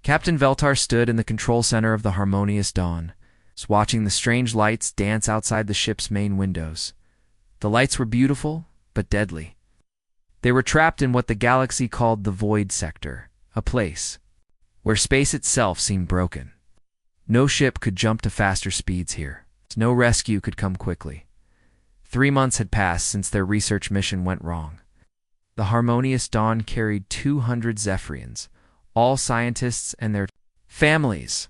Captain Veltar stood in the control center of the Harmonious Dawn, watching the strange lights dance outside the ship's main windows. The lights were beautiful, but deadly. They were trapped in what the galaxy called the Void Sector, a place where space itself seemed broken. No ship could jump to faster speeds here. No rescue could come quickly. 3 months had passed since their research mission went wrong. The Harmonious Dawn carried 200 Zephyrians, all scientists and their families.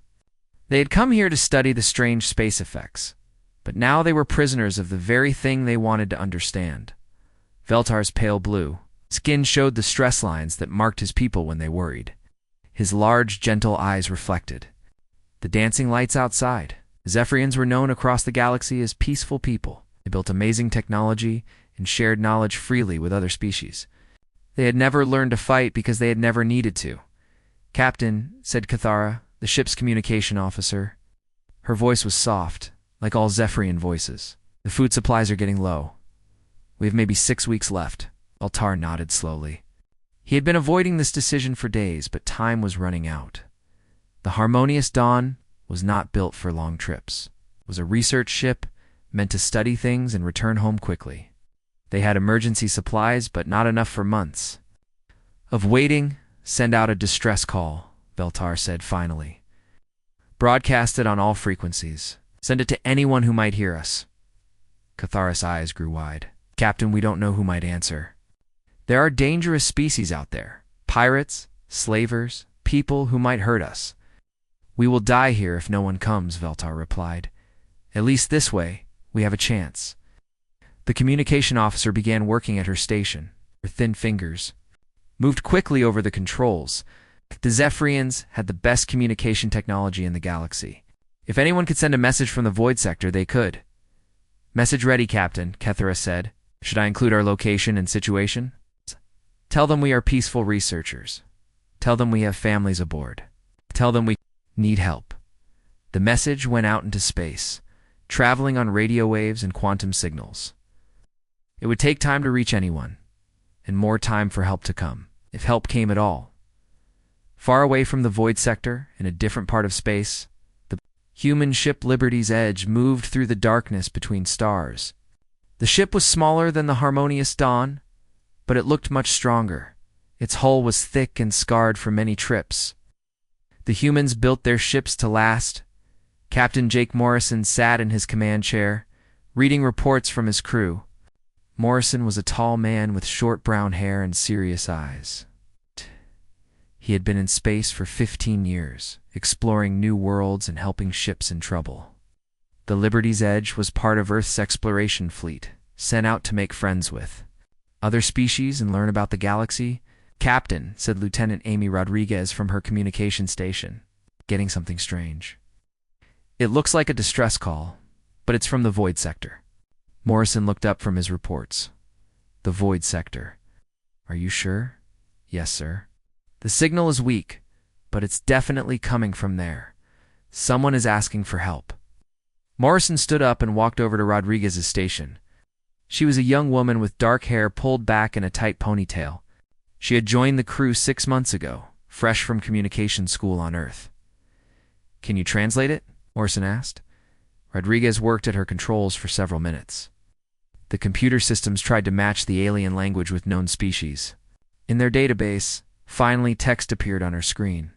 They had come here to study the strange space effects, but now they were prisoners of the very thing they wanted to understand. Veltar's pale blue skin showed the stress lines that marked his people when they worried. His large, gentle eyes reflected the dancing lights outside. Zephyrians were known across the galaxy as peaceful people. They built amazing technology and shared knowledge freely with other species. They had never learned to fight because they had never needed to. "Captain," said Cathara, the ship's communication officer. Her voice was soft, like all Zephyrian voices. "The food supplies are getting low. We have maybe 6 weeks left." Veltar nodded slowly. He had been avoiding this decision for days, but time was running out. The Harmonious Dawn was not built for long trips. It was a research ship meant to study things and return home quickly. They had emergency supplies, but not enough for months of waiting. "Send out a distress call," Veltar said finally. "Broadcast it on all frequencies. Send it to anyone who might hear us." Cathara's eyes grew wide. "Captain, we don't know who might answer. There are dangerous species out there. Pirates, slavers, people who might hurt us. We will die here if no one comes," Veltar replied. "At least this way, we have a chance." The communication officer began working at her station. Her thin fingers moved quickly over the controls. The Zephyrians had the best communication technology in the galaxy. If anyone could send a message from the Void Sector, they could. "Message ready, Captain," Kethera said. "Should I include our location and situation?" "Tell them we are peaceful researchers. Tell them we have families aboard. Tell them we need help." The message went out into space, traveling on radio waves and quantum signals. It would take time to reach anyone, and more time for help to come, if help came at all. Far away from the Void Sector, in a different part of space, the human ship Liberty's Edge moved through the darkness between stars. The ship was smaller than the Harmonious Dawn, but it looked much stronger. Its hull was thick and scarred from many trips. The humans built their ships to last. Captain Jake Morrison sat in his command chair, reading reports from his crew. Morrison was a tall man with short brown hair and serious eyes. He had been in space for 15 years, exploring new worlds and helping ships in trouble. The Liberty's Edge was part of Earth's exploration fleet, sent out to make friends with other species and learn about the galaxy. "Captain," said Lieutenant Amy Rodriguez from her communication station, getting something strange. "It looks like a distress call, but it's from the Void Sector." Morrison looked up from his reports. "The Void Sector. Are you sure?" "Yes, sir. The signal is weak, but it's definitely coming from there. Someone is asking for help." Morrison stood up and walked over to Rodriguez's station. She was a young woman with dark hair pulled back in a tight ponytail. She had joined the crew 6 months ago, fresh from communication school on Earth. "Can you translate it?" Morrison asked. Rodriguez worked at her controls for several minutes. The computer systems tried to match the alien language with known species. In their database, finally text appeared on her screen.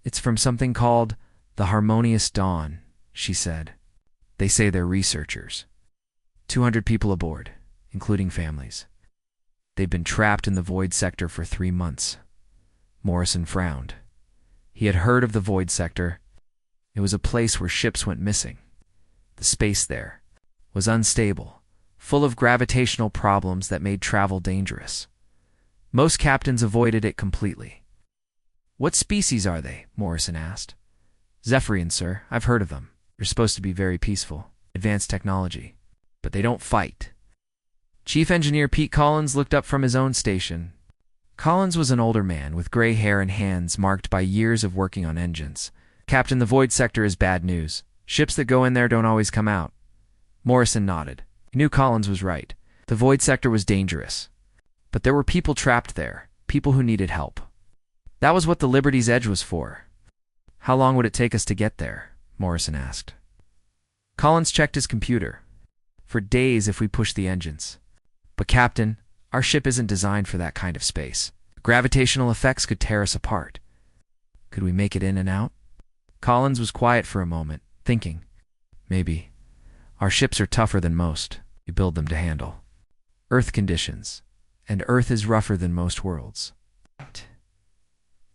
"It's from something called the Harmonious Dawn," she said. "They say they're researchers. 200 people aboard, including families. They've been trapped in the Void Sector for 3 months. Morrison frowned. He had heard of the Void Sector. It was a place where ships went missing. The space there was unstable, full of gravitational problems that made travel dangerous. Most captains avoided it completely. "What species are they?" Morrison asked. "Zephyrians, sir. I've heard of them. They're supposed to be very peaceful, advanced technology. But they don't fight." Chief Engineer Pete Collins looked up from his own station. Collins was an older man with gray hair and hands marked by years of working on engines. "Captain, the Void Sector is bad news. Ships that go in there don't always come out." Morrison nodded. He knew Collins was right. The Void Sector was dangerous. But there were people trapped there, people who needed help. That was what the Liberty's Edge was for. How long would it take us to get there? Morrison asked. Collins checked his computer. For days if we push the engines. But Captain, our ship isn't designed for that kind of space. Gravitational effects could tear us apart. Could we make it in and out? Collins was quiet for a moment, thinking. Maybe. Our ships are tougher than most. We build them to handle Earth conditions, and Earth is rougher than most worlds.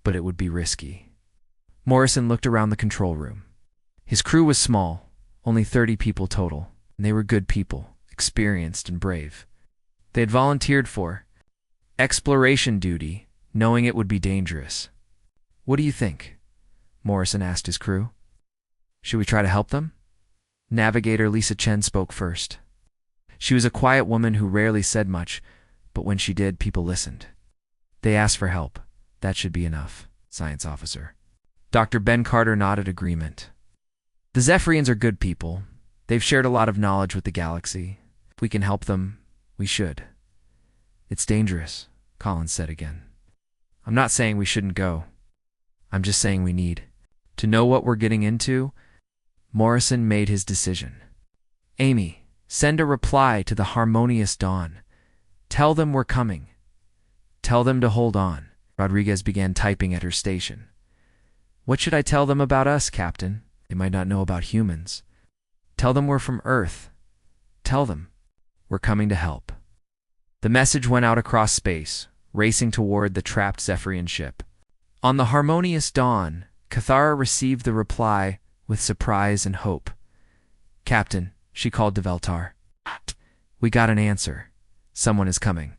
But it would be risky. Morrison looked around the control room. His crew was small, only 30 people total, and they were good people, experienced and brave. They had volunteered for exploration duty, knowing it would be dangerous. What do you think? Morrison asked his crew. Should we try to help them? Navigator Lisa Chen spoke first. She was a quiet woman who rarely said much, but when she did, people listened. They asked for help. That should be enough, science officer. Dr. Ben Carter nodded agreement. The Zephyrians are good people. They've shared a lot of knowledge with the galaxy. If we can help them, we should. It's dangerous, Collins said again. I'm not saying we shouldn't go. I'm just saying we need to know what we're getting into. Morrison made his decision. Amy, send a reply to the Harmonious Dawn. Tell them we're coming. Tell them to hold on. Rodriguez began typing at her station. What should I tell them about us, Captain? They might not know about humans. Tell them we're from Earth. Tell them we're coming to help. The message went out across space, racing toward the trapped Zephyrian ship. On the Harmonious Dawn, Cathara received the reply with surprise and hope. Captain, she called to Veltar. We got an answer. Someone is coming.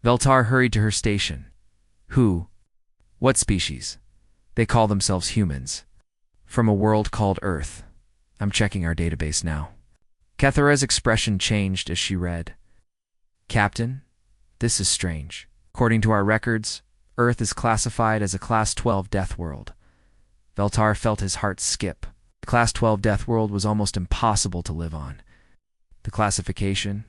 Veltar hurried to her station. Who? What species? They call themselves humans. From a world called Earth. I'm checking our database now. Cathara's expression changed as she read. Captain, this is strange. According to our records, Earth is classified as a Class 12 death world. Veltar felt his heart skip. The Class 12 death world was almost impossible to live on. The classification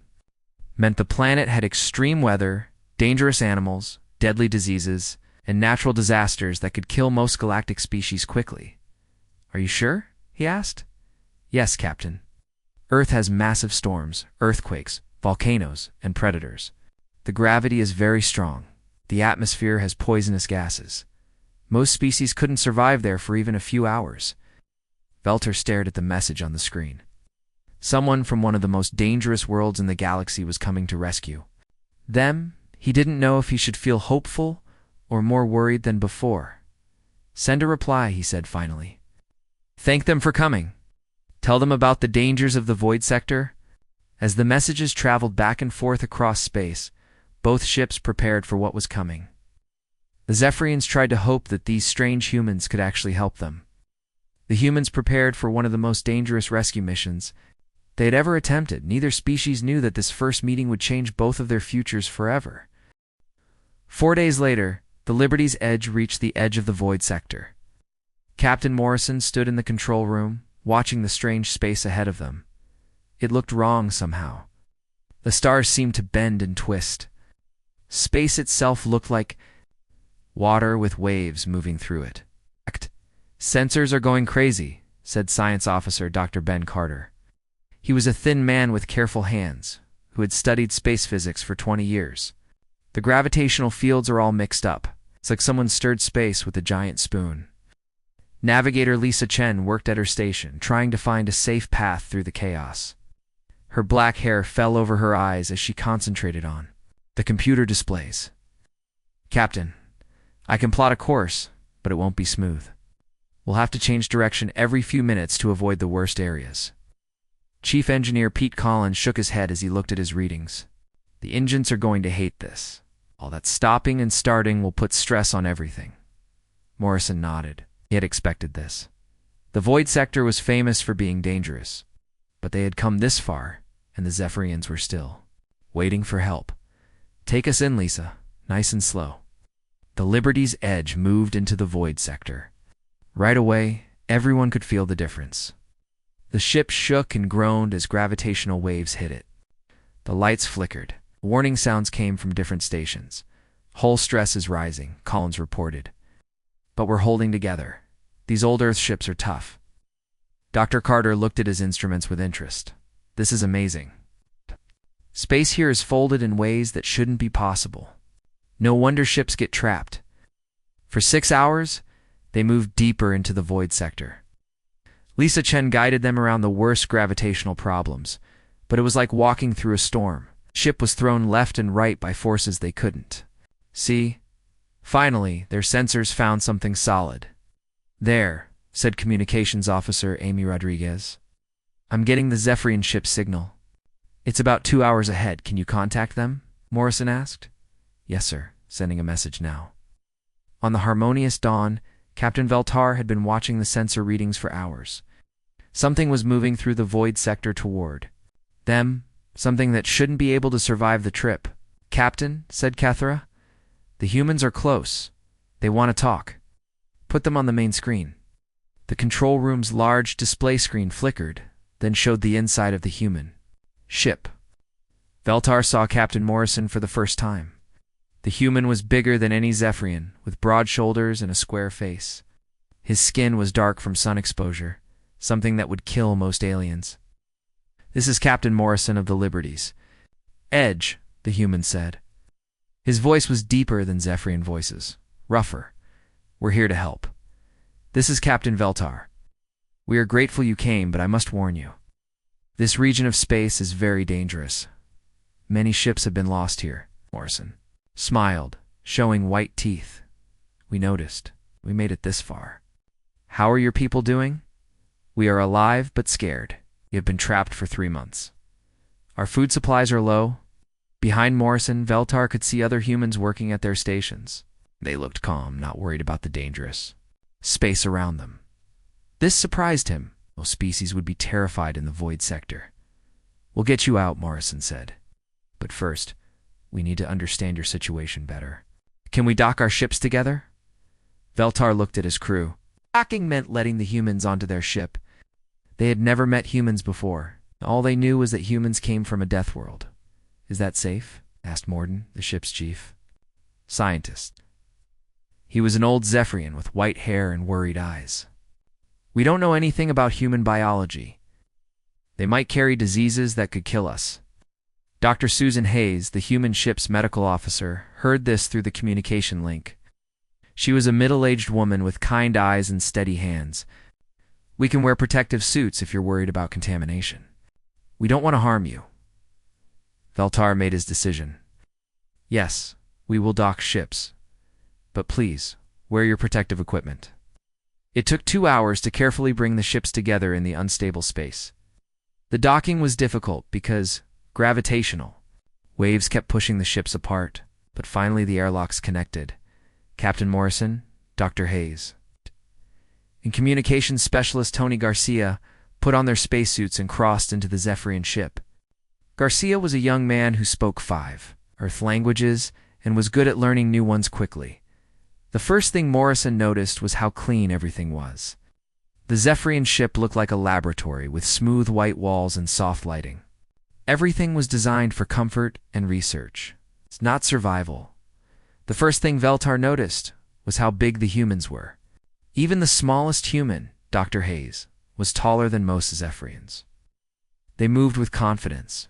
meant the planet had extreme weather, dangerous animals, deadly diseases, and natural disasters that could kill most galactic species quickly. Are you sure? He asked. Yes, Captain. Earth has massive storms, earthquakes, volcanoes, and predators. The gravity is very strong. The atmosphere has poisonous gases. Most species couldn't survive there for even a few hours. Veltar stared at the message on the screen. Someone from one of the most dangerous worlds in the galaxy was coming to rescue them. He didn't know if he should feel hopeful or more worried than before. Send a reply, he said finally. Thank them for coming. Tell them about the dangers of the void sector. As the messages traveled back and forth across space, both ships prepared for what was coming. The Zephyrians tried to hope that these strange humans could actually help them. The humans prepared for one of the most dangerous rescue missions they had ever attempted. Neither species knew that this first meeting would change both of their futures forever. 4 days later, the Liberty's Edge reached the edge of the void sector. Captain Morrison stood in the control room, watching the strange space ahead of them. It looked wrong somehow. The stars seemed to bend and twist. Space itself looked like water with waves moving through it. Sensors are going crazy, said Science Officer Dr. Ben Carter. He was a thin man with careful hands, who had studied space physics for 20 years. The gravitational fields are all mixed up. It's like someone stirred space with a giant spoon. Navigator Lisa Chen worked at her station, trying to find a safe path through the chaos. Her black hair fell over her eyes as she concentrated on the computer displays. Captain, I can plot a course, but it won't be smooth. We'll have to change direction every few minutes to avoid the worst areas. Chief Engineer Pete Collins shook his head as he looked at his readings. The engines are going to hate this. All that stopping and starting will put stress on everything. Morrison nodded. He had expected this. The void sector was famous for being dangerous, but they had come this far, and the Zephyrians were still waiting for help. Take us in, Lisa. Nice and slow. The Liberty's Edge moved into the void sector. Right away, everyone could feel the difference. The ship shook and groaned as gravitational waves hit it. The lights flickered. Warning sounds came from different stations. Hull stress is rising, Collins reported. but we're holding together. These old Earth ships are tough. Dr. Carter looked at his instruments with interest. This is amazing. Space here is folded in ways that shouldn't be possible. No wonder ships get trapped. For 6 hours, they moved deeper into the void sector. Lisa Chen guided them around the worst gravitational problems, but it was like walking through a storm. Ship was thrown left and right by forces they couldn't see. Finally, their sensors found something solid. There, said Communications Officer Amy Rodriguez. I'm getting the Zephyrian ship signal. It's about 2 hours ahead. Can you contact them? Morrison asked. Yes, sir. Sending a message now. On the Harmonious Dawn, Captain Veltar had been watching the sensor readings for hours. Something was moving through the void sector toward them, something that shouldn't be able to survive the trip. Captain, said Cathra, the humans are close. They want to talk. Put them on the main screen. The control room's large display screen flickered, then showed the inside of the human ship. Veltar saw Captain Morrison for the first time. The human was bigger than any Zephyrian, with broad shoulders and a square face. His skin was dark from sun exposure, something that would kill most aliens. This is Captain Morrison of the Liberties. Edge, the human said. His voice was deeper than Zephyrian voices, rougher. We're here to help. This is Captain Veltar. We are grateful you came, but I must warn you. This region of space is very dangerous. Many ships have been lost here. Morrison smiled, showing white teeth. We noticed. We made it this far. How are your people doing? We are alive but scared. You have been trapped for 3 months. Our food supplies are low. Behind Morrison, Veltar could see other humans working at their stations. They looked calm, not worried about the dangerous space around them. This surprised him. Most species would be terrified in the void sector. We'll get you out, Morrison said. But first, we need to understand your situation better. Can we dock our ships together? Veltar looked at his crew. Docking meant letting the humans onto their ship. They had never met humans before. All they knew was that humans came from a death world. Is that safe? Asked Morden, the ship's chief. Scientist. He was an old Zephyrian with white hair and worried eyes. We don't know anything about human biology. They might carry diseases that could kill us. Dr. Susan Hayes, the human ship's medical officer, heard this through the communication link. She was a middle-aged woman with kind eyes and steady hands. We can wear protective suits if you're worried about contamination. We don't want to harm you. Veltar made his decision. Yes, we will dock ships. But please, wear your protective equipment. It took 2 hours to carefully bring the ships together in the unstable space. The docking was difficult because gravitational. Waves kept pushing the ships apart, but finally the airlocks connected. Captain Morrison, Dr. Hayes, and communications specialist Tony Garcia put on their spacesuits and crossed into the Zephyrian ship. Garcia was a young man who spoke 5 Earth languages and was good at learning new ones quickly. The first thing Morrison noticed was how clean everything was. The Zephyrian ship looked like a laboratory with smooth white walls and soft lighting. Everything was designed for comfort and research. It's not survival. The first thing Veltar noticed was how big the humans were. Even the smallest human, Dr. Hayes, was taller than most Zephyrians. They moved with confidence,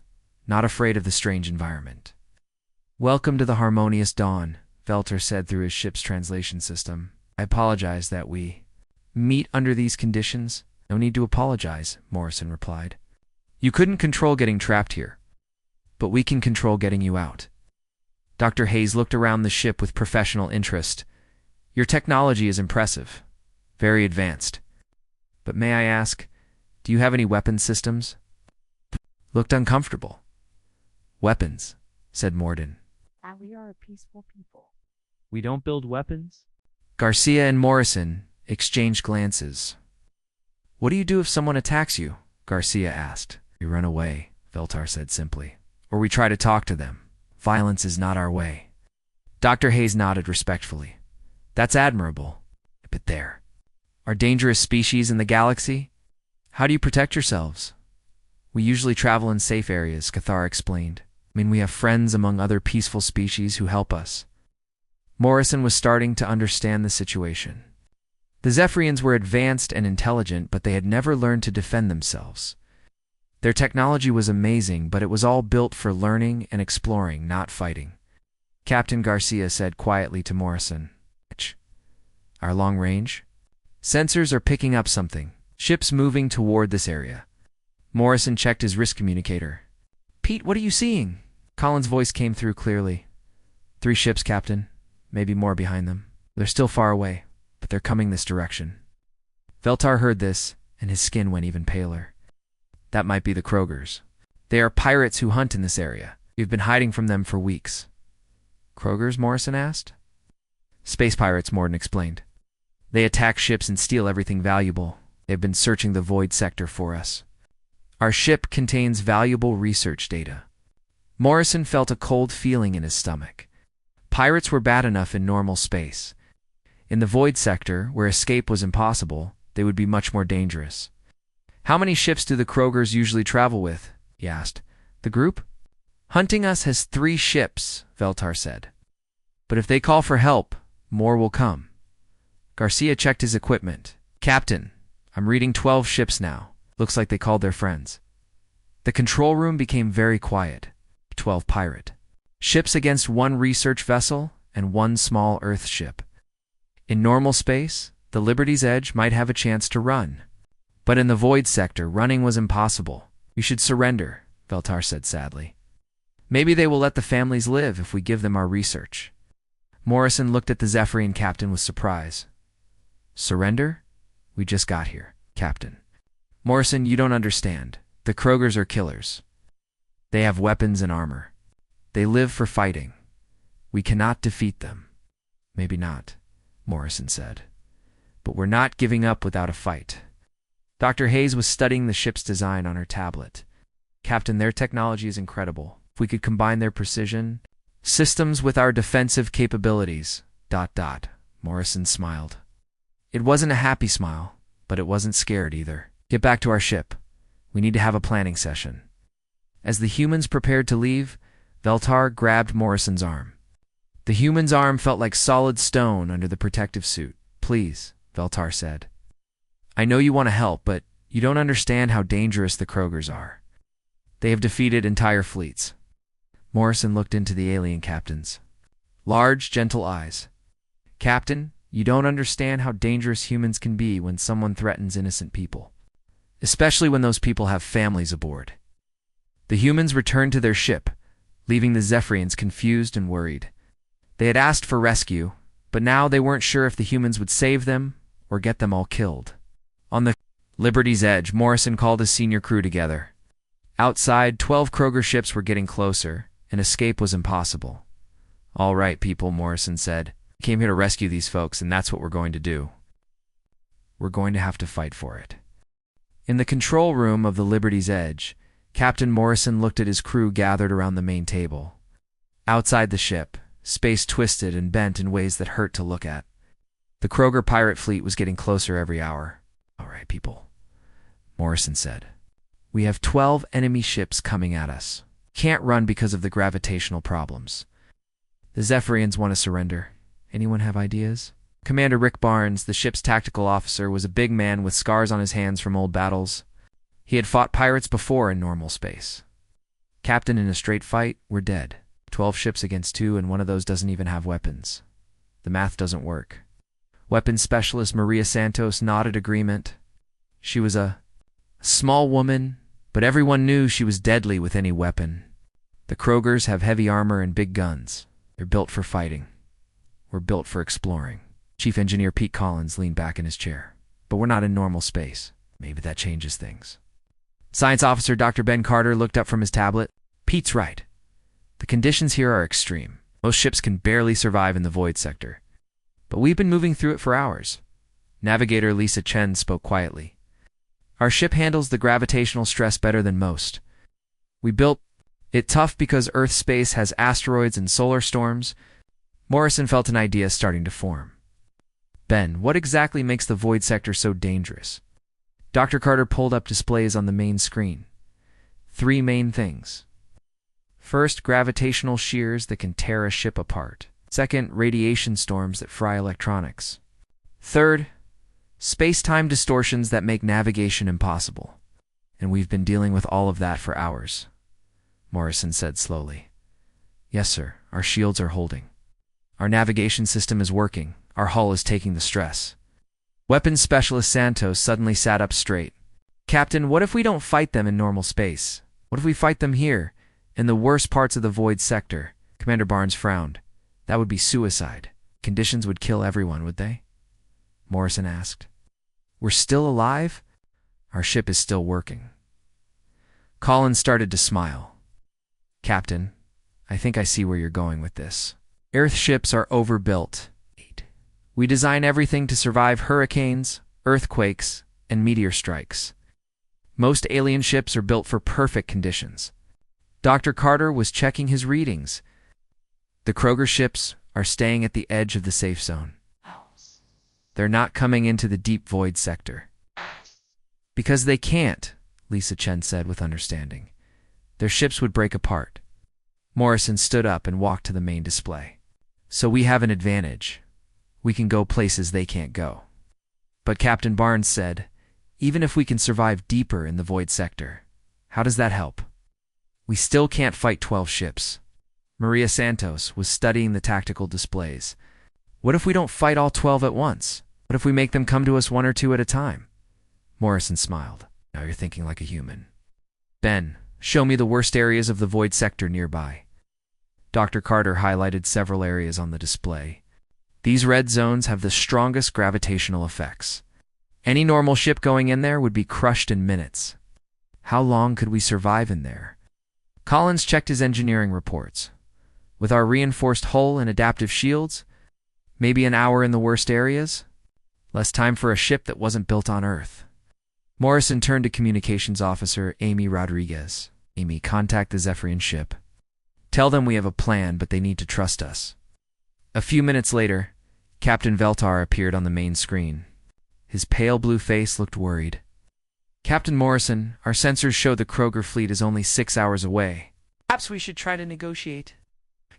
not afraid of the strange environment. Welcome to the Harmonious Dawn, Veltar said through his ship's translation system. I apologize that we meet under these conditions. No need to apologize, Morrison replied. You couldn't control getting trapped here, but we can control getting you out. Dr. Hayes looked around the ship with professional interest. Your technology is impressive, very advanced. But may I ask, do you have any weapon systems? Looked uncomfortable. Weapons, said Morden. We are a peaceful people. We don't build weapons? Garcia and Morrison exchanged glances. What do you do if someone attacks you? Garcia asked. We run away, Veltar said simply. Or we try to talk to them. Violence is not our way. Dr. Hayes nodded respectfully. That's admirable. But there are dangerous species in the galaxy? How do you protect yourselves? We usually travel in safe areas, Cathar explained. We have friends among other peaceful species who help us. Morrison was starting to understand the situation. The Zephyrians were advanced and intelligent, but they had never learned to defend themselves. Their technology was amazing, but it was all built for learning and exploring, not fighting. Captain Garcia said quietly to Morrison, "Our long range? Sensors are picking up something. Ships moving toward this area." Morrison checked his wrist communicator. "Pete, what are you seeing?" Colin's voice came through clearly. "3 ships, Captain. Maybe more behind them. They're still far away, but they're coming this direction." Veltar heard this, and his skin went even paler. "That might be the Krogers. They are pirates who hunt in this area. We've been hiding from them for weeks." "Krogers?" Morrison asked. "Space pirates," Morden explained. "They attack ships and steal everything valuable. They've been searching the void sector for us. Our ship contains valuable research data." Morrison felt a cold feeling in his stomach. Pirates were bad enough in normal space. In the void sector, where escape was impossible, they would be much more dangerous. "How many ships do the Krogers usually travel with?" he asked. "The group?" "Hunting us has 3 ships, Veltar said. "But if they call for help, more will come." Garcia checked his equipment. "Captain, I'm reading 12 ships now. Looks like they called their friends." The control room became very quiet. 12 pirate ships against 1 research vessel and 1 small Earth ship. In normal space, the Liberty's Edge might have a chance to run. But in the void sector, running was impossible. "We should surrender," Veltar said sadly. "Maybe they will let the families live if we give them our research." Morrison looked at the Zephyrian captain with surprise. "Surrender? We just got here, Captain." "Morrison, you don't understand. The Krogers are killers. They have weapons and armor. They live for fighting. We cannot defeat them." "Maybe not," Morrison said. "But we're not giving up without a fight." Dr. Hayes was studying the ship's design on her tablet. "Captain, their technology is incredible. If we could combine their precision systems with our defensive capabilities, ... Morrison smiled. It wasn't a happy smile, but it wasn't scared either. "Get back to our ship. We need to have a planning session." As the humans prepared to leave, Veltar grabbed Morrison's arm. The human's arm felt like solid stone under the protective suit. "Please," Veltar said. "I know you want to help, but you don't understand how dangerous the Krogers are. They have defeated entire fleets." Morrison looked into the alien captain's large, gentle eyes. "Captain, you don't understand how dangerous humans can be when someone threatens innocent people. Especially when those people have families aboard." The humans returned to their ship, leaving the Zephyrians confused and worried. They had asked for rescue, but now they weren't sure if the humans would save them or get them all killed. On the Liberty's Edge, Morrison called his senior crew together. Outside, 12 Kroger ships were getting closer, and escape was impossible. "All right, people," Morrison said. "We came here to rescue these folks, and that's what we're going to do. We're going to have to fight for it." In the control room of the Liberty's Edge, Captain Morrison looked at his crew gathered around the main table. Outside the ship, space twisted and bent in ways that hurt to look at. The Kroger pirate fleet was getting closer every hour. "All right, people," Morrison said. "We have 12 enemy ships coming at us. Can't run because of the gravitational problems. The Zephyrians want to surrender. Anyone have ideas?" Commander Rick Barnes, the ship's tactical officer, was a big man with scars on his hands from old battles. He had fought pirates before in normal space. "Captain, in a straight fight, we're dead. 12 ships against 2, and one of those doesn't even have weapons. The math doesn't work." Weapons specialist Maria Santos nodded agreement. She was a small woman, but everyone knew she was deadly with any weapon. "The Krogers have heavy armor and big guns. They're built for fighting. We're built for exploring." Chief Engineer Pete Collins leaned back in his chair. "But we're not in normal space. Maybe that changes things." Science Officer Dr. Ben Carter looked up from his tablet. "Pete's right. The conditions here are extreme. Most ships can barely survive in the void sector. But we've been moving through it for hours." Navigator Lisa Chen spoke quietly. "Our ship handles the gravitational stress better than most. We built it tough because Earth space has asteroids and solar storms." Morrison felt an idea starting to form. "Ben, what exactly makes the void sector so dangerous?" Dr. Carter pulled up displays on the main screen. 3 main things. First, gravitational shears that can tear a ship apart. Second, radiation storms that fry electronics. Third, Space-time distortions that make navigation impossible. And we've been dealing with all of that for hours, Morrison said slowly. Yes, sir, our shields are holding. Our navigation system is working. Our hull is taking the stress. Weapons Specialist Santos suddenly sat up straight. Captain, what if we don't fight them in normal space? What if we fight them here, in the worst parts of the void sector? Commander Barnes frowned. That would be suicide. Conditions would kill everyone, would they? Morrison asked. We're still alive? Our ship is still working. Collins started to smile. Captain, I think I see where you're going with this. Earth ships are overbuilt. We design everything to survive hurricanes, earthquakes, and meteor strikes. Most alien ships are built for perfect conditions. Dr. Carter was checking his readings. The Kroger ships are staying at the edge of the safe zone. They're not coming into the deep void sector. Because they can't, Lisa Chen said with understanding. Their ships would break apart. Morrison stood up and walked to the main display. So we have an advantage. We can go places they can't go. But Captain Barnes said, even if we can survive deeper in the void sector, how does that help? We still can't fight 12 ships. Maria Santos was studying the tactical displays. What if we don't fight all 12 at once? What if we make them come to us one or two at a time? Morrison smiled. Now you're thinking like a human. Ben, show me the worst areas of the void sector nearby. Dr. Carter highlighted several areas on the display. These red zones have the strongest gravitational effects. Any normal ship going in there would be crushed in minutes. How long could we survive in there? Collins checked his engineering reports. With our reinforced hull and adaptive shields, maybe an hour in the worst areas? Less time for a ship that wasn't built on Earth. Morrison turned to Communications Officer Amy Rodriguez. Amy, contact the Zephyrian ship. Tell them we have a plan, but they need to trust us. A few minutes later, Captain Veltar appeared on the main screen. His pale blue face looked worried. Captain Morrison, our sensors show the Kroger fleet is only 6 hours away. Perhaps we should try to negotiate.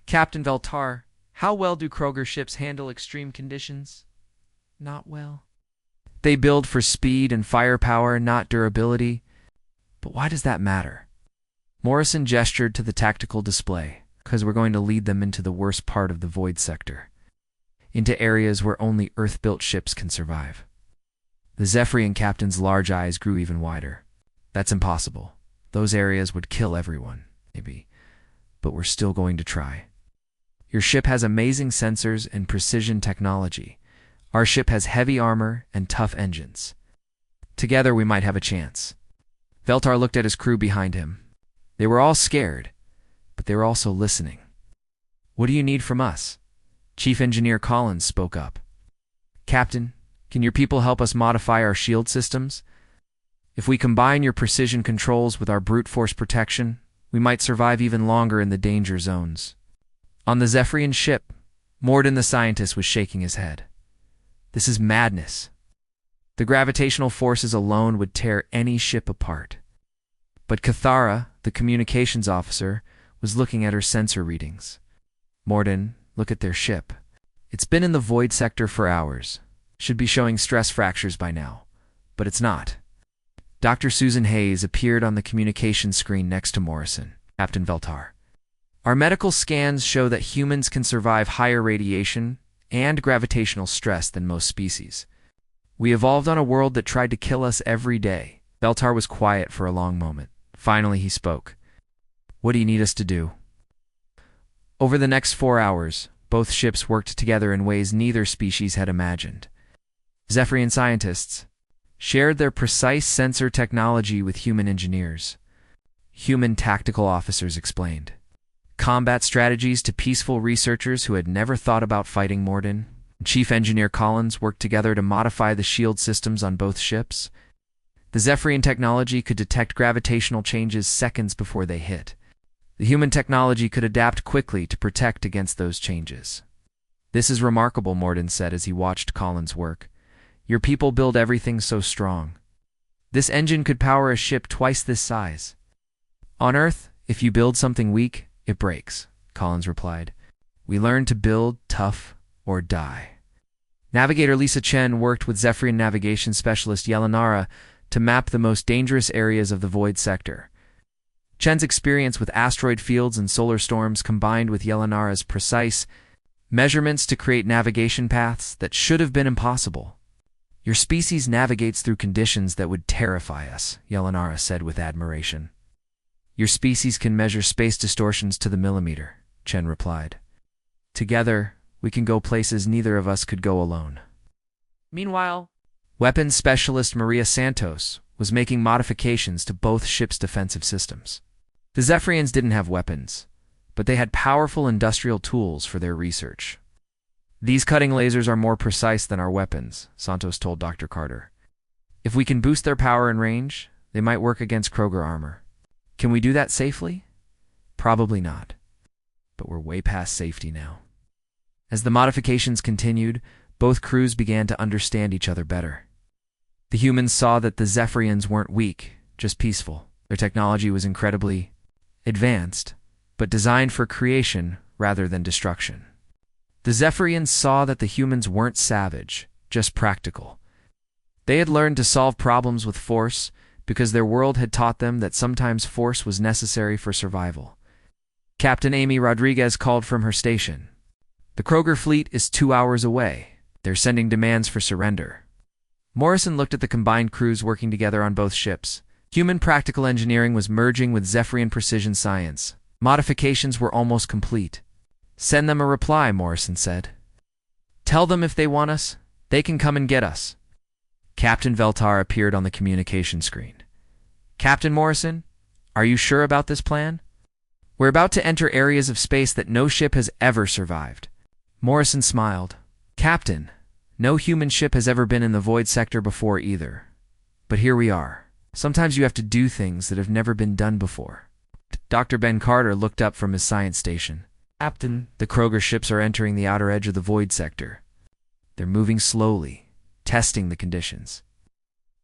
Captain Veltar, how well do Kroger ships handle extreme conditions? Not well. They build for speed and firepower, not durability. But why does that matter? Morrison gestured to the tactical display, because we're going to lead them into the worst part of the void sector. Into areas where only Earth-built ships can survive. The Zephyrian captain's large eyes grew even wider. That's impossible. Those areas would kill everyone, maybe. But we're still going to try. Your ship has amazing sensors and precision technology. Our ship has heavy armor and tough engines. Together we might have a chance. Veltar looked at his crew behind him. They were all scared, but they were also listening. What do you need from us? Chief Engineer Collins spoke up. Captain, can your people help us modify our shield systems? If we combine your precision controls with our brute force protection, we might survive even longer in the danger zones. On the Zephyrian ship, Morden the scientist was shaking his head. This is madness. The gravitational forces alone would tear any ship apart. But Cathara, the communications officer, was looking at her sensor readings. Morden, look at their ship. It's been in the void sector for hours. Should be showing stress fractures by now. But it's not. Dr. Susan Hayes appeared on the communication screen next to Morrison. Captain Veltar. Our medical scans show that humans can survive higher radiation and gravitational stress than most species. We evolved on a world that tried to kill us every day. Veltar was quiet for a long moment. Finally, he spoke. What do you need us to do? Over the next 4 hours, both ships worked together in ways neither species had imagined. Zephyrian scientists shared their precise sensor technology with human engineers. Human tactical officers explained combat strategies to peaceful researchers who had never thought about fighting Morden. Chief Engineer Collins worked together to modify the shield systems on both ships. The Zephyrian technology could detect gravitational changes seconds before they hit. The human technology could adapt quickly to protect against those changes. This is remarkable, Morden said as he watched Collins work. Your people build everything so strong. This engine could power a ship twice this size. On Earth, if you build something weak, it breaks, Collins replied. We learn to build tough or die. Navigator Lisa Chen worked with Zephyrian navigation specialist Yelanara to map the most dangerous areas of the void sector. Chen's experience with asteroid fields and solar storms combined with Yelanara's precise measurements to create navigation paths that should have been impossible. "Your species navigates through conditions that would terrify us," Yelanara said with admiration. "Your species can measure space distortions to the millimeter," Chen replied. "Together, we can go places neither of us could go alone." Meanwhile, weapons specialist Maria Santos was making modifications to both ships' defensive systems. The Zephyrians didn't have weapons, but they had powerful industrial tools for their research. "These cutting lasers are more precise than our weapons," Santos told Dr. Carter. "If we can boost their power and range, they might work against Kroger armor. Can we do that safely? Probably not. But we're way past safety now." As the modifications continued, both crews began to understand each other better. The humans saw that the Zephyrians weren't weak, just peaceful. Their technology was incredibly advanced, but designed for creation rather than destruction. The Zephyrians saw that the humans weren't savage, just practical. They had learned to solve problems with force because their world had taught them that sometimes force was necessary for survival. Captain Amy Rodriguez called from her station. "The Kroger fleet is 2 hours away. They're sending demands for surrender." Morrison looked at the combined crews working together on both ships. Human practical engineering was merging with Zephyrian precision science. Modifications were almost complete. "Send them a reply," Morrison said. "Tell them if they want us, they can come and get us." Captain Veltar appeared on the communication screen. "Captain Morrison, are you sure about this plan? We're about to enter areas of space that no ship has ever survived." Morrison smiled. "Captain, no human ship has ever been in the void sector before either. But here we are. Sometimes you have to do things that have never been done before." Dr. Ben Carter looked up from his science station. "Captain, the Kroger ships are entering the outer edge of the void sector. They're moving slowly, testing the conditions.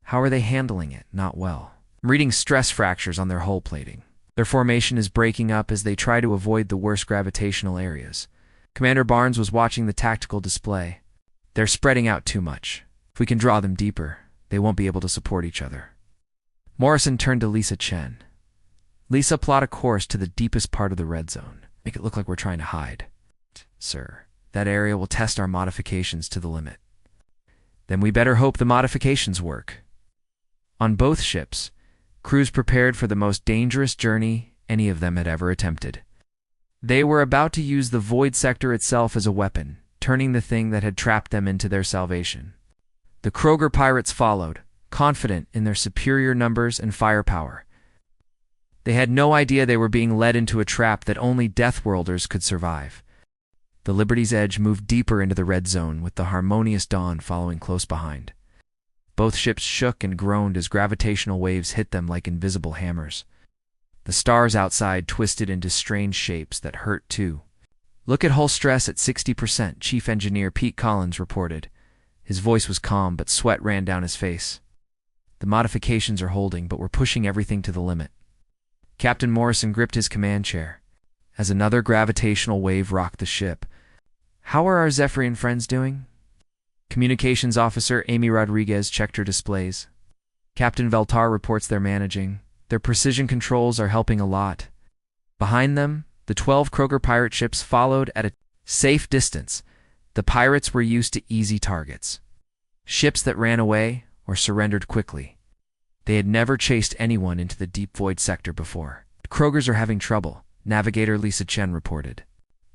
How are they handling it? Not well. I'm reading stress fractures on their hull plating. Their formation is breaking up as they try to avoid the worst gravitational areas." Commander Barnes was watching the tactical display. "They're spreading out too much. If we can draw them deeper, they won't be able to support each other." Morrison turned to Lisa Chen. "Lisa, plot a course to the deepest part of the red zone. Make it look like we're trying to hide." "Sir, that area will test our modifications to the limit." "Then we better hope the modifications work." On both ships, crews prepared for the most dangerous journey any of them had ever attempted. They were about to use the void sector itself as a weapon, turning the thing that had trapped them into their salvation. The Kroger pirates followed, confident in their superior numbers and firepower. They had no idea they were being led into a trap that only Deathworlders could survive. The Liberty's Edge moved deeper into the red zone, with the Harmonious Dawn following close behind. Both ships shook and groaned as gravitational waves hit them like invisible hammers. The stars outside twisted into strange shapes that hurt too. "Look at hull stress at 60%, Chief Engineer Pete Collins reported. His voice was calm, but sweat ran down his face. "The modifications are holding, but we're pushing everything to the limit." Captain Morrison gripped his command chair as another gravitational wave rocked the ship. "How are our Zephyrian friends doing?" Communications Officer Amy Rodriguez checked her displays. "Captain Veltar reports they're managing. Their precision controls are helping a lot." Behind them, the 12 Kroger pirate ships followed at a safe distance. The pirates were used to easy targets. Ships that ran away or surrendered quickly. They had never chased anyone into the deep void sector before. "The Krogers are having trouble," Navigator Lisa Chen reported.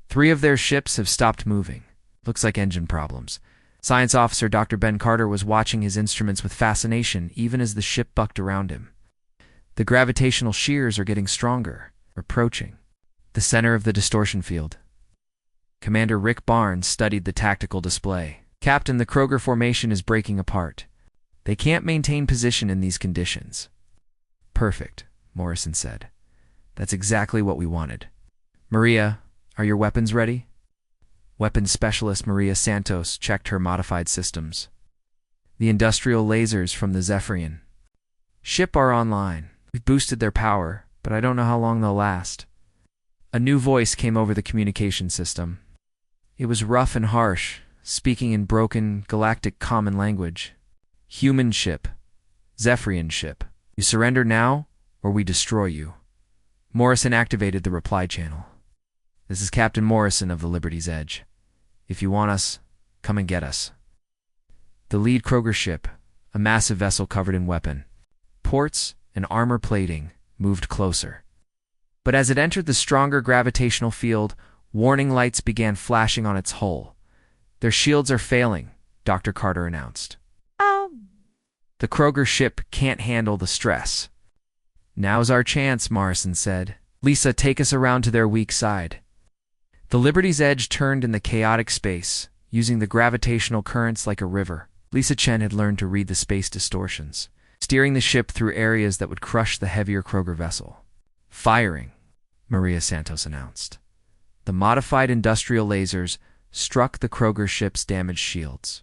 3 of their ships have stopped moving. Looks like engine problems." Science Officer Dr. Ben Carter was watching his instruments with fascination even as the ship bucked around him. "The gravitational shears are getting stronger, approaching the center of the distortion field." Commander Rick Barnes studied the tactical display. "Captain, the Kroger formation is breaking apart. They can't maintain position in these conditions." "Perfect," Morrison said. "That's exactly what we wanted." "Maria, are your weapons ready?" Weapons Specialist Maria Santos checked her modified systems. "The industrial lasers from the Zephyrian ship are online. We've boosted their power, but I don't know how long they'll last." A new voice came over the communication system. It was rough and harsh, speaking in broken Galactic common language. Human ship. Zephyrian ship. You surrender now, or we destroy you. Morrison activated the reply channel. This is Captain Morrison of the Liberty's Edge. If you want us, come and get us. The lead Kroger ship, a massive vessel covered in weapon, ports, and armor plating, moved closer. But as it entered the stronger gravitational field, warning lights began flashing on its hull. Their shields are failing, Dr. Carter announced. The Kroger ship can't handle the stress. Now's our chance, Morrison said. Lisa, take us around to their weak side. The Liberty's Edge turned in the chaotic space, using the gravitational currents like a river. Lisa Chen had learned to read the space distortions, steering the ship through areas that would crush the heavier Kroger vessel. Firing, Maria Santos announced. The modified industrial lasers struck the Kroger ship's damaged shields.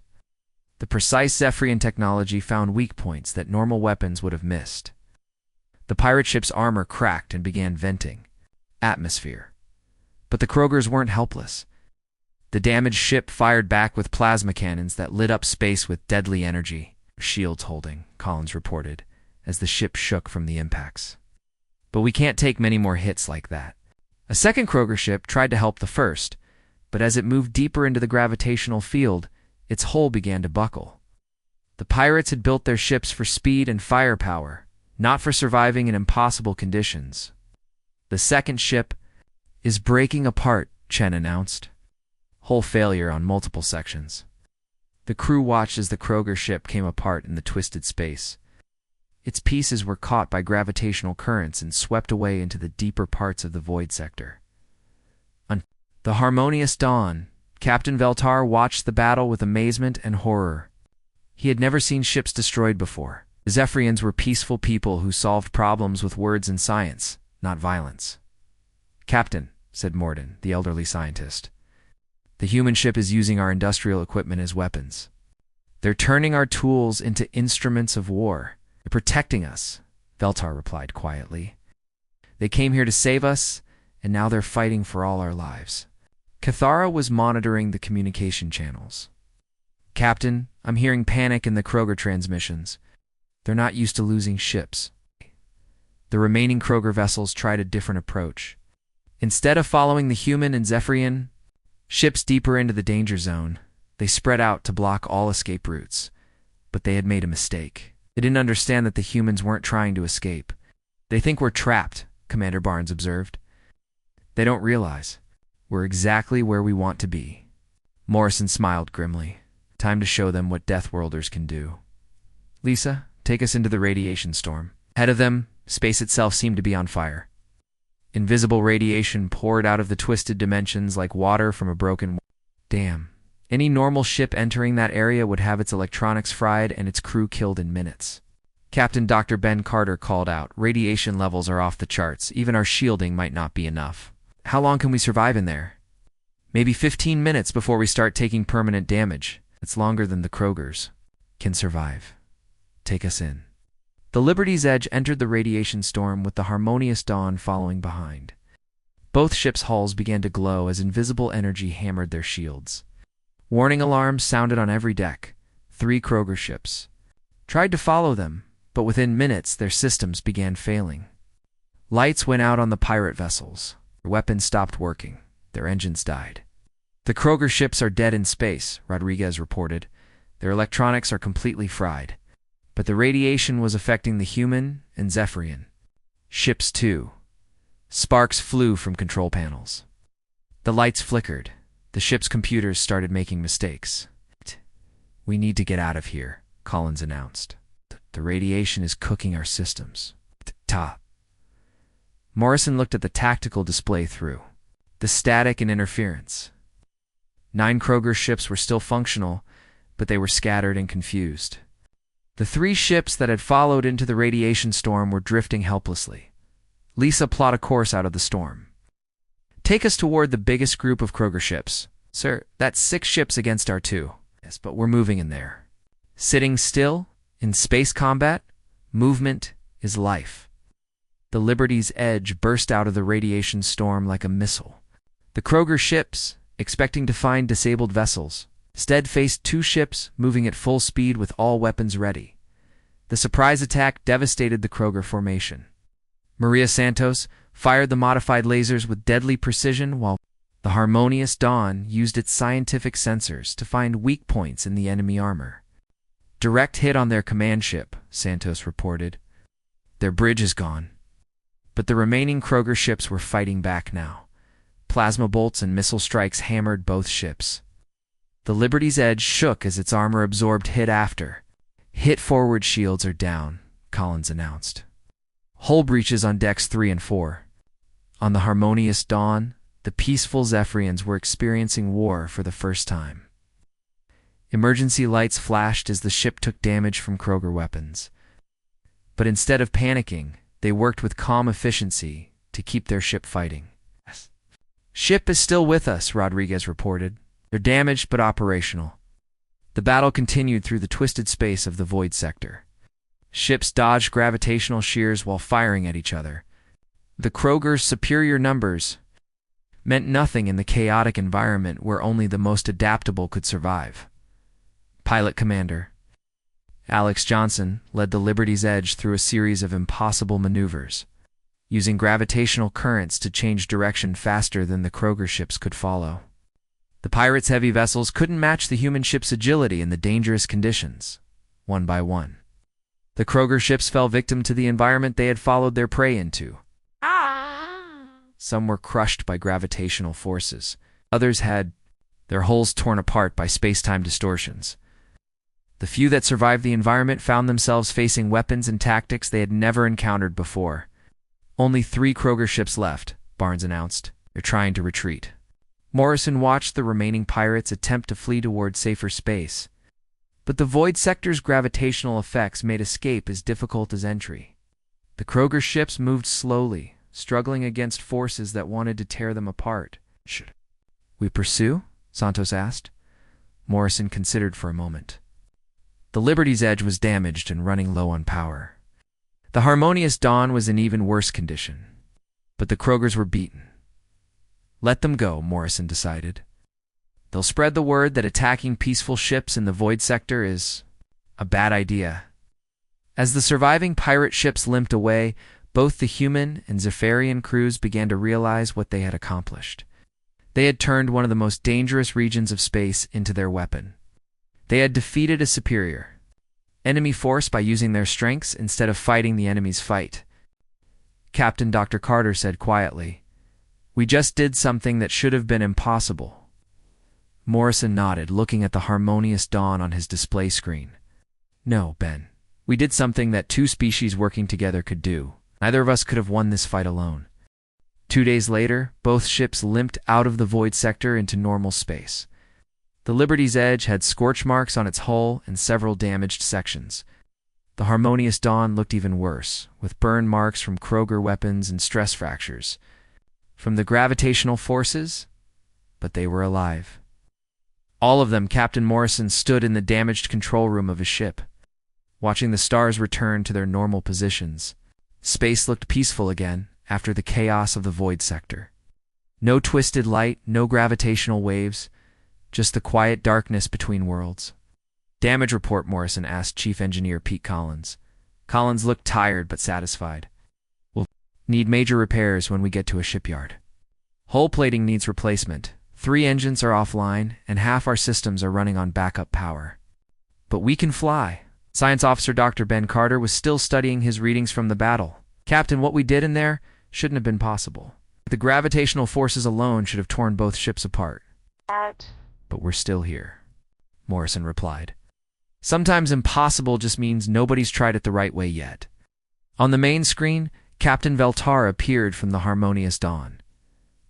The precise Zephyrian technology found weak points that normal weapons would have missed. The pirate ship's armor cracked and began venting atmosphere. But the Krogers weren't helpless. The damaged ship fired back with plasma cannons that lit up space with deadly energy. Shields holding, Collins reported, as the ship shook from the impacts. But we can't take many more hits like that. A second Kroger ship tried to help the first, but as it moved deeper into the gravitational field, its hull began to buckle. The pirates had built their ships for speed and firepower, not for surviving in impossible conditions. The second ship is breaking apart, Chen announced. Hull failure on multiple sections. The crew watched as the Kroger ship came apart in the twisted space. Its pieces were caught by gravitational currents and swept away into the deeper parts of the void sector. On the harmonious dawn, Captain Veltar watched the battle with amazement and horror. He had never seen ships destroyed before. The Zephyrians were peaceful people who solved problems with words and science, not violence. Captain, said Morden, the elderly scientist, the human ship is using our industrial equipment as weapons. They're turning our tools into instruments of war. They're protecting us, Veltar replied quietly. They came here to save us, and now they're fighting for all our lives. Cathara was monitoring the communication channels. Captain, I'm hearing panic in the Kroger transmissions. They're not used to losing ships. The remaining Kroger vessels tried a different approach. Instead of following the human and Zephyrian ships deeper into the danger zone, they spread out to block all escape routes. But they had made a mistake. They didn't understand that the humans weren't trying to escape. They think we're trapped, Commander Barnes observed. They don't realize we're exactly where we want to be. Morrison smiled grimly. Time to show them what Deathworlders can do. Lisa, take us into the radiation storm. Ahead of them, space itself seemed to be on fire. Invisible radiation poured out of the twisted dimensions like water from a broken... Damn. Any normal ship entering that area would have its electronics fried and its crew killed in minutes. Captain Dr. Ben Carter called out, radiation levels are off the charts. Even our shielding might not be enough. How long can we survive in there? Maybe 15 minutes before we start taking permanent damage. It's longer than the Krogers can survive. Take us in. The Liberty's Edge entered the radiation storm with the harmonious dawn following behind. Both ships' hulls began to glow as invisible energy hammered their shields. Warning alarms sounded on every deck. 3 Kroger ships tried to follow them, but within minutes their systems began failing. Lights went out on the pirate vessels. Their weapons stopped working. Their engines died. The Kroger ships are dead in space, Rodriguez reported. Their electronics are completely fried. But the radiation was affecting the human and Zephyrian ships too. Sparks flew from control panels. The lights flickered. The ship's computers started making mistakes. We need to get out of here, Collins announced. The radiation is cooking our systems. Morrison looked at the tactical display through the static and interference. 9 Kroger ships were still functional, but they were scattered and confused. The 3 ships that had followed into the radiation storm were drifting helplessly. Lisa plot a course out of the storm. Take us toward the biggest group of Kroger ships. Sir, that's 6 ships against our 2. Yes, but we're moving in there. Sitting still, in space combat, movement is life. The Liberty's Edge burst out of the radiation storm like a missile. The Kroger ships, expecting to find disabled vessels, Stead faced two ships, moving at full speed with all weapons ready. The surprise attack devastated the Kroger formation. Maria Santos fired the modified lasers with deadly precision, while the Harmonious Dawn used its scientific sensors to find weak points in the enemy armor. Direct hit on their command ship, Santos reported. Their bridge is gone. But the remaining Kroger ships were fighting back now. Plasma bolts and missile strikes hammered both ships. The Liberty's edge shook as its armor absorbed hit after. Hit forward shields are down, Collins announced. Hull breaches on decks 3 and 4. On the Harmonious Dawn, the peaceful Zephyrians were experiencing war for the first time. Emergency lights flashed as the ship took damage from Kroger weapons. But instead of panicking, they worked with calm efficiency to keep their ship fighting. Ship is still with us, Rodriguez reported. They're damaged but operational. The battle continued through the twisted space of the void sector. Ships dodged gravitational shears while firing at each other. The Kroger's superior numbers meant nothing in the chaotic environment where only the most adaptable could survive. Pilot Commander Alex Johnson led the Liberty's Edge through a series of impossible maneuvers, using gravitational currents to change direction faster than the Kroger ships could follow. The pirates' heavy vessels couldn't match the human ship's agility in the dangerous conditions, one by one. The Kroger ships fell victim to the environment they had followed their prey into. Some were crushed by gravitational forces. Others had their hulls torn apart by space-time distortions. The few that survived the environment found themselves facing weapons and tactics they had never encountered before. Only 3 Kroger ships left, Barnes announced. They're trying to retreat. Morrison watched the remaining pirates attempt to flee toward safer space. But the void sector's gravitational effects made escape as difficult as entry. The Kroger ships moved slowly, struggling against forces that wanted to tear them apart. Should we pursue? Santos asked. Morrison considered for a moment. The Liberty's Edge was damaged and running low on power. The Harmonious Dawn was in even worse condition. But the Krogers were beaten. Let them go, Morrison decided. They'll spread the word that attacking peaceful ships in the void sector is a bad idea. As the surviving pirate ships limped away, both the human and Zephyrian crews began to realize what they had accomplished. They had turned one of the most dangerous regions of space into their weapon. They had defeated a superior enemy force by using their strengths instead of fighting the enemy's fight. Captain Dr. Carter said quietly, "We just did something that should have been impossible." Morrison nodded, looking at the Harmonious Dawn on his display screen. "No, Ben. We did something that 2 species working together could do. Neither of us could have won this fight alone." 2 days later, both ships limped out of the void sector into normal space. The Liberty's Edge had scorch marks on its hull and several damaged sections. The Harmonious Dawn looked even worse, with burn marks from Kroger weapons and stress fractures from the gravitational forces, but they were alive. All of them, Captain Morrison stood in the damaged control room of his ship, watching the stars return to their normal positions. Space looked peaceful again after the chaos of the void sector. No twisted light, no gravitational waves, just the quiet darkness between worlds. "Damage report," Morrison asked Chief Engineer Pete Collins. Collins looked tired but satisfied. "We'll need major repairs when we get to a shipyard. Hull plating needs replacement. 3 engines are offline, and half our systems are running on backup power. But we can fly." Science Officer Dr. Ben Carter was still studying his readings from the battle. "Captain, what we did in there shouldn't have been possible. The gravitational forces alone should have torn both ships apart. But we're still here," Morrison replied. "Sometimes impossible just means nobody's tried it the right way yet." On the main screen, Captain Veltar appeared from the Harmonious Dawn.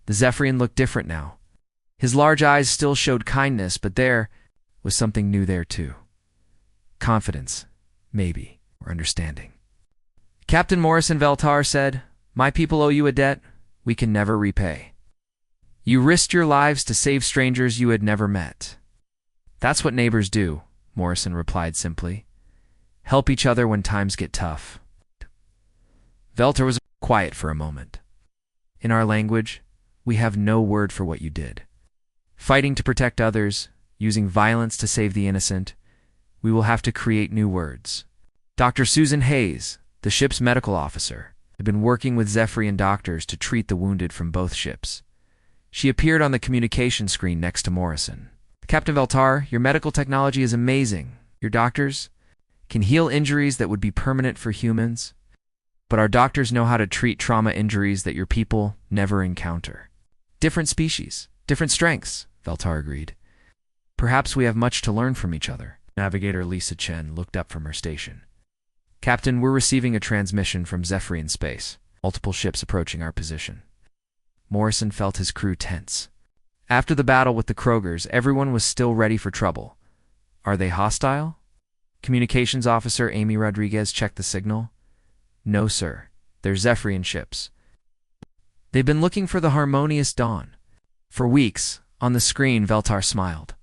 The Zephyrian looked different now. His large eyes still showed kindness, but there was something new there too. Confidence, maybe, or understanding. "Captain Morrison," Veltar said, "my people owe you a debt we can never repay. You risked your lives to save strangers you had never met." "That's what neighbors do," Morrison replied simply. "Help each other when times get tough." Veltar was quiet for a moment. "In our language, we have no word for what you did. Fighting to protect others, using violence to save the innocent. We will have to create new words. Dr. Susan Hayes, the ship's medical officer, had been working with Zephyrian doctors to treat the wounded from both ships. She appeared on the communication screen next to Morrison. Captain Veltar, your medical technology is amazing. Your doctors can heal injuries that would be permanent for humans, but our doctors know how to treat trauma injuries that your people never encounter. Different species, different strengths, Veltar agreed. Perhaps we have much to learn from each other. Navigator Lisa Chen looked up from her station. Captain, we're receiving a transmission from Zephyrian space. Multiple ships approaching our position. Morrison felt his crew tense. After the battle with the Krogers, everyone was still ready for trouble. Are they hostile? Communications officer Amy Rodriguez checked the signal. No, sir. They're Zephyrian ships. They've been looking for the Harmonious Dawn. For weeks, on the screen, Veltar smiled.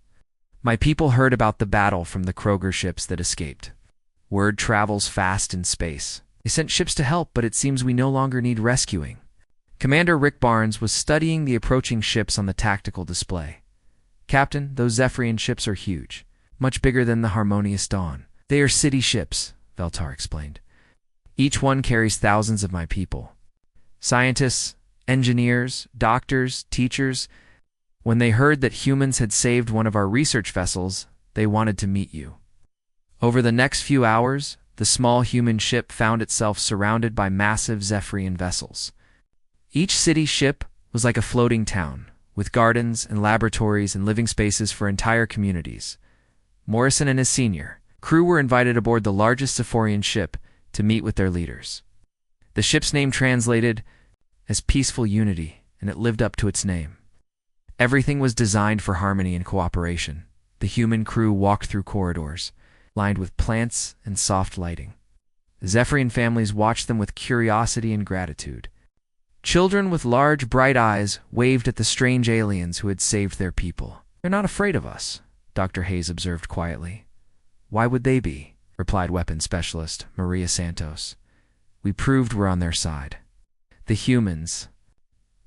My people heard about the battle from the Kroger ships that escaped. Word travels fast in space. They sent ships to help, but it seems we no longer need rescuing. Commander Rick Barnes was studying the approaching ships on the tactical display. Captain, those Zephyrian ships are huge, much bigger than the Harmonious Dawn. They are city ships, Veltar explained. Each one carries thousands of my people. Scientists, engineers, doctors, teachers. When they heard that humans had saved one of our research vessels, they wanted to meet you. Over the next few hours, the small human ship found itself surrounded by massive Zephyrian vessels. Each city ship was like a floating town, with gardens and laboratories and living spaces for entire communities. Morrison and his senior crew were invited aboard the largest Zephorian ship to meet with their leaders. The ship's name translated as Peaceful Unity, and it lived up to its name. Everything was designed for harmony and cooperation. The human crew walked through corridors, lined with plants and soft lighting. The Zephyrian families watched them with curiosity and gratitude. Children with large, bright eyes waved at the strange aliens who had saved their people. They're not afraid of us, Dr. Hayes observed quietly. Why would they be? Replied weapons specialist Maria Santos. We proved we're on their side. The humans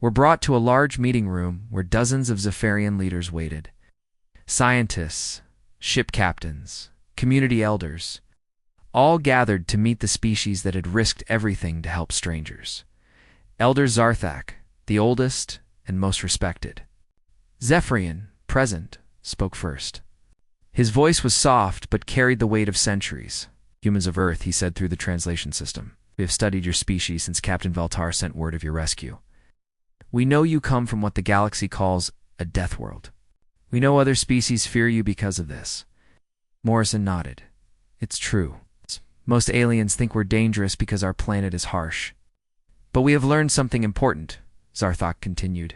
were brought to a large meeting room where dozens of Zephyrian leaders waited. Scientists, ship captains, community elders, all gathered to meet the species that had risked everything to help strangers. Elder Zarthak, the oldest and most respected. Zephyrian, present, spoke first. His voice was soft but carried the weight of centuries. Humans of Earth, he said through the translation system. We have studied your species since Captain Veltar sent word of your rescue. We know you come from what the galaxy calls a death world. We know other species fear you because of this. Morrison nodded. It's true. Most aliens think we're dangerous because our planet is harsh. But we have learned something important, Zarthak continued.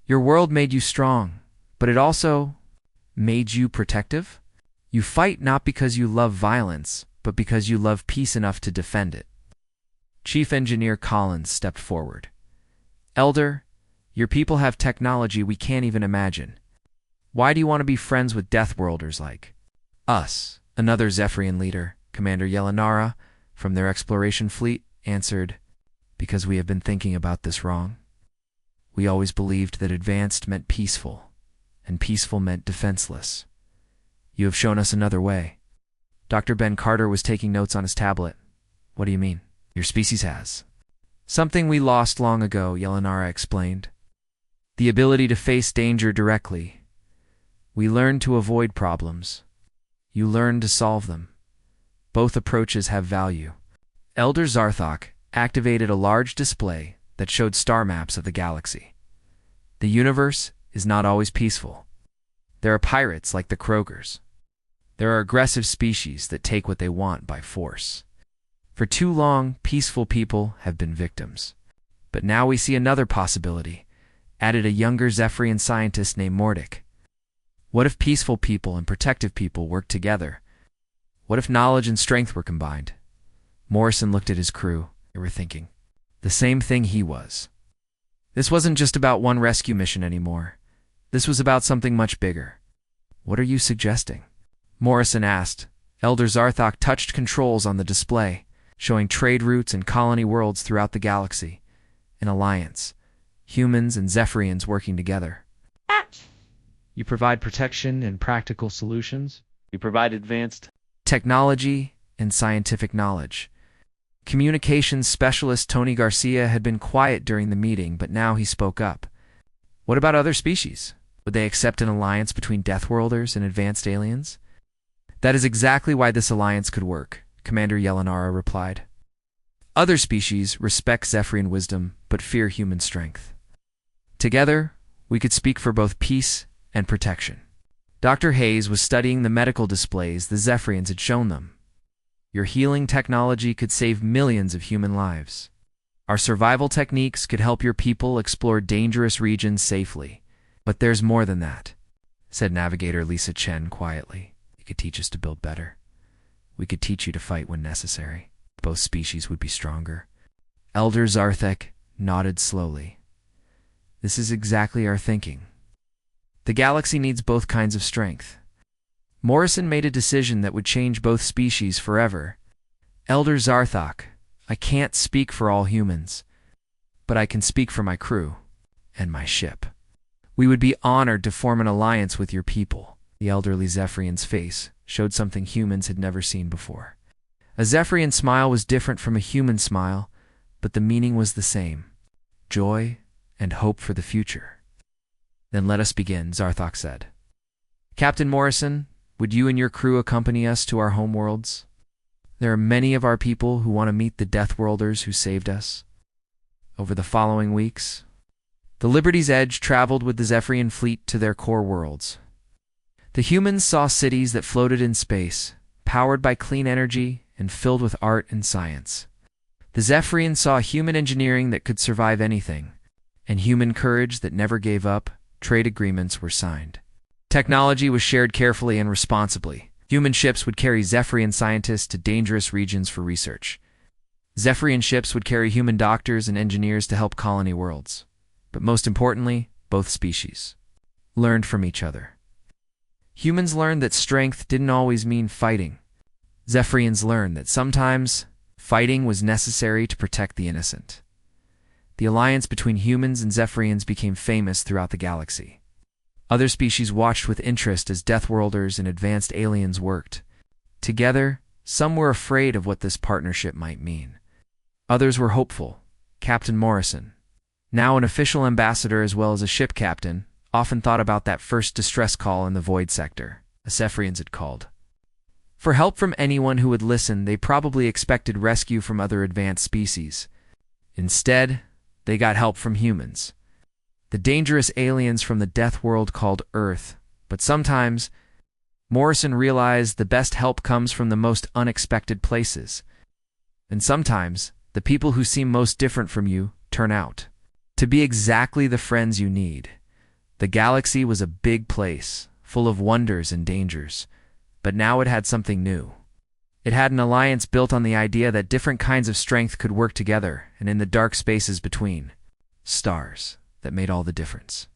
Your world made you strong, but it also made you protective? You fight not because you love violence, but because you love peace enough to defend it. Chief Engineer Collins stepped forward. Elder, your people have technology we can't even imagine. Why do you want to be friends with Deathworlders like us? Another Zephyrian leader, Commander Yelinara, from their exploration fleet, answered, because we have been thinking about this wrong. We always believed that advanced meant peaceful, and peaceful meant defenseless. You have shown us another way. Dr. Ben Carter was taking notes on his tablet. What do you mean? Your species has. Something we lost long ago, Yelinara explained. The ability to face danger directly. We learned to avoid problems. You learn to solve them. Both approaches have value. Elder Zarthak activated a large display that showed star maps of the galaxy. The universe is not always peaceful. There are pirates like the Krogers. There are aggressive species that take what they want by force. For too long, peaceful people have been victims. But now we see another possibility, added a younger Zephyrian scientist named Mordic. What if peaceful people and protective people worked together? What if knowledge and strength were combined? Morrison looked at his crew. They were thinking the same thing he was. This wasn't just about one rescue mission anymore. This was about something much bigger. What are you suggesting? Morrison asked. Elder Zarthak touched controls on the display, showing trade routes and colony worlds throughout the galaxy. An alliance. Humans and Zephyrians working together. You provide protection and practical solutions. We provide advanced technology and scientific knowledge. Communications specialist Tony Garcia had been quiet during the meeting, but now he spoke up. What about other species? Would they accept an alliance between Deathworlders and advanced aliens? That is exactly why this alliance could work, Commander Yelenara replied. Other species respect Zephyrian wisdom, but fear human strength. Together, we could speak for both peace and protection. Dr. Hayes was studying the medical displays the Zephyrians had shown them. Your healing technology could save millions of human lives. Our survival techniques could help your people explore dangerous regions safely. But there's more than that, said Navigator Lisa Chen quietly. You could teach us to build better. We could teach you to fight when necessary. Both species would be stronger. Elder Zarthek nodded slowly. This is exactly our thinking. The galaxy needs both kinds of strength. Morrison made a decision that would change both species forever. Elder Zarthok, I can't speak for all humans, but I can speak for my crew and my ship. We would be honored to form an alliance with your people. The elderly Zephyrian's face showed something humans had never seen before. A Zephyrian smile was different from a human smile, but the meaning was the same: joy and hope for the future. Then let us begin, Zarthok said. Captain Morrison, would you and your crew accompany us to our homeworlds? There are many of our people who want to meet the Deathworlders who saved us. Over the following weeks, the Liberty's Edge traveled with the Zephyrian fleet to their core worlds. The humans saw cities that floated in space, powered by clean energy and filled with art and science. The Zephyrians saw human engineering that could survive anything, and human courage that never gave up. Trade agreements were signed. Technology was shared carefully and responsibly. Human ships would carry Zephyrian scientists to dangerous regions for research. Zephyrian ships would carry human doctors and engineers to help colony worlds. But most importantly, both species learned from each other. Humans learned that strength didn't always mean fighting. Zephyrians learned that sometimes fighting was necessary to protect the innocent. The alliance between humans and Zephyrians became famous throughout the galaxy. Other species watched with interest as Deathworlders and advanced aliens worked. Together, some were afraid of what this partnership might mean. Others were hopeful. Captain Morrison, now an official ambassador as well as a ship captain, often thought about that first distress call in the Void Sector, the Zephyrians had called. For help from anyone who would listen, they probably expected rescue from other advanced species. Instead, they got help from humans. The dangerous aliens from the death world called Earth. But sometimes, Morrison realized the best help comes from the most unexpected places. And sometimes, the people who seem most different from you turn out to be exactly the friends you need. The galaxy was a big place, full of wonders and dangers. But now it had something new. It had an alliance built on the idea that different kinds of strength could work together, and in the dark spaces between, stars that made all the difference.